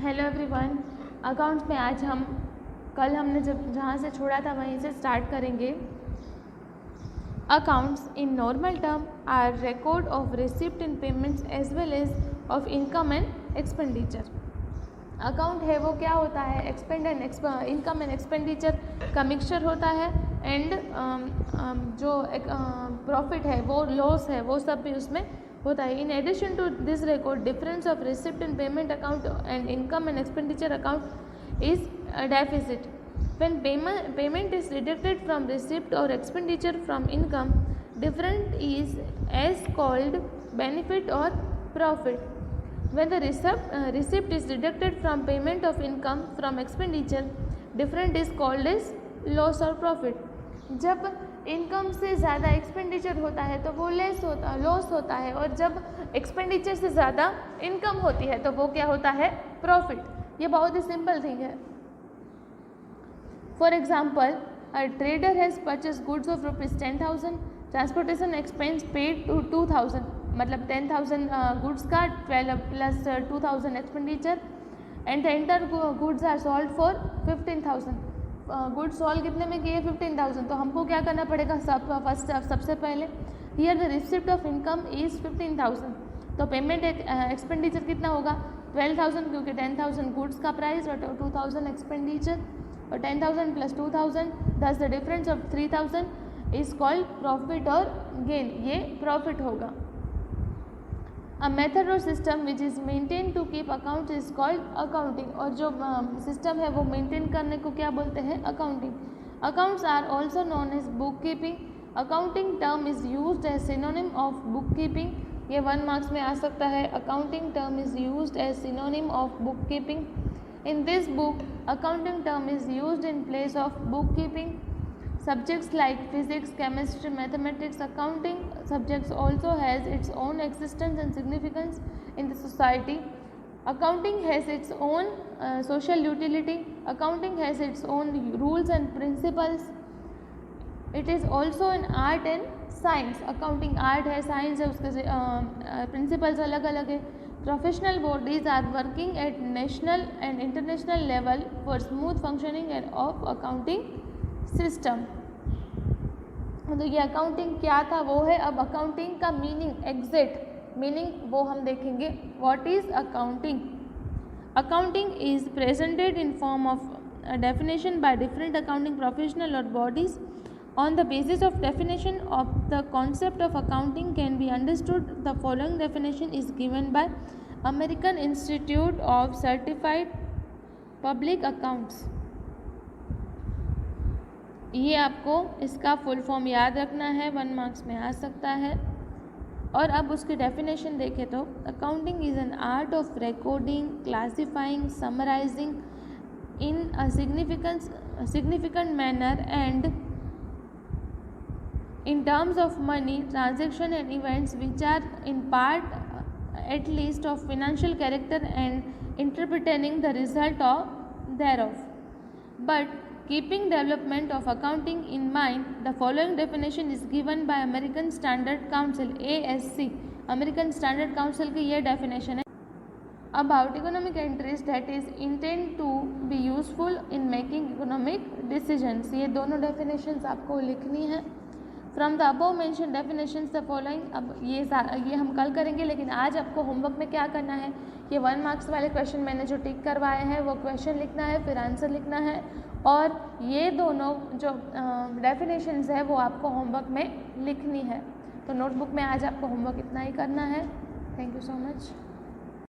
Hello everyone. Accounts में आज हम कल हमने जहाँ से छोड़ा था वहीं से स्टार्ट करेंगे। Accounts in normal term are record of receipt in payments as well as of income and expenditure. Account है वो क्या होता है, इनकम एंड एक्सपेंडिचर का मिक्सचर होता है एंड जो प्रॉफिट है वो लॉस है वो सब भी उसमें होता है। In addition to this record difference of receipt and payment account and income and expenditure account is deficit. When payment is deducted from receipt or expenditure from income, different is as called benefit or profit. When the receipt is deducted from payment of income from expenditure, different is called as loss or profit. जब income से ज़्यादा expenditure होता है तो वो loss होता है, और जब एक्सपेंडिचर से ज़्यादा इनकम होती है तो वो क्या होता है, प्रॉफिट। ये बहुत ही सिंपल थिंग है। For example, a trader has purchased goods of rupees 10,000, transportation expense paid to 2,000, मतलब 10,000 goods का 12 plus 2,000 expenditure, and the entire goods are sold for 15,000. Goods solve कितने में किए, 15,000। तो हमको क्या करना पड़ेगा, सबसे पहले here the receipt of income is 15,000, तो पेमेंट एक्सपेंडिचर कितना होगा 12,000, क्योंकि 10,000 गुड्स का प्राइस और 2,000 एक्सपेंडिचर, और 10,000 plus 2,000 thus the difference of 3,000 is called profit और गेन, ये प्रॉफिट होगा। अ मेथड और system which is maintain to keep account is called accounting, और जो सिस्टम है वो मेंटेन करने को क्या बोलते हैं, accounting. Accounts are also known as book keeping. Accounting term is used as synonym of book keeping, ये 1 मार्क्स में आ सकता है। Accounting term is used as synonym of book keeping. In this book, accounting term is used in place of bookkeeping. Subjects like physics, chemistry, mathematics, accounting subjects also has its own existence and significance in the society. Accounting has its own social utility. Accounting has its own rules and principles. It is also an art and science. Accounting art है, science है, उसके principles अलग अलग है। Professional bodies are working at national and international level for smooth functioning of accounting system. तो ये accounting क्या था वो है। अब अकाउंटिंग का मीनिंग, एग्जैक्ट मीनिंग वो हम देखेंगे। What is accounting? Accounting is presented in form of definition by different accounting professional और bodies. On the basis of definition of the concept of accounting can be understood, the following definition is given by American Institute of Certified Public Accounts. ये आपको इसका full form याद रखना है, 1 marks में आ सकता है। और अब उसकी डेफिनेशन देखें तो accounting is an art of recording, classifying, summarising in a significant manner and in terms of money, transaction and events which are in part at least of financial character and interpreting the result thereof. But keeping development of accounting in mind, the following definition is given by American Standard Council ASC. American Standard Council की ये definition है। About economic entries that is intend to be useful in making economic decisions, ये दोनों definitions आपको लिखनी है। From the above mention definitions the following. अब ये हम कल करेंगे, लेकिन आज आपको होमवर्क में क्या करना है, ये 1 मार्क्स वाले क्वेश्चन मैंने जो टिक करवाए हैं वो क्वेश्चन लिखना है, फिर आंसर लिखना है, और ये दोनों जो डेफिनेशंस है वो आपको होमवर्क में लिखनी है। तो नोटबुक में आज आपको होमवर्क इतना ही करना है। Thank you so much.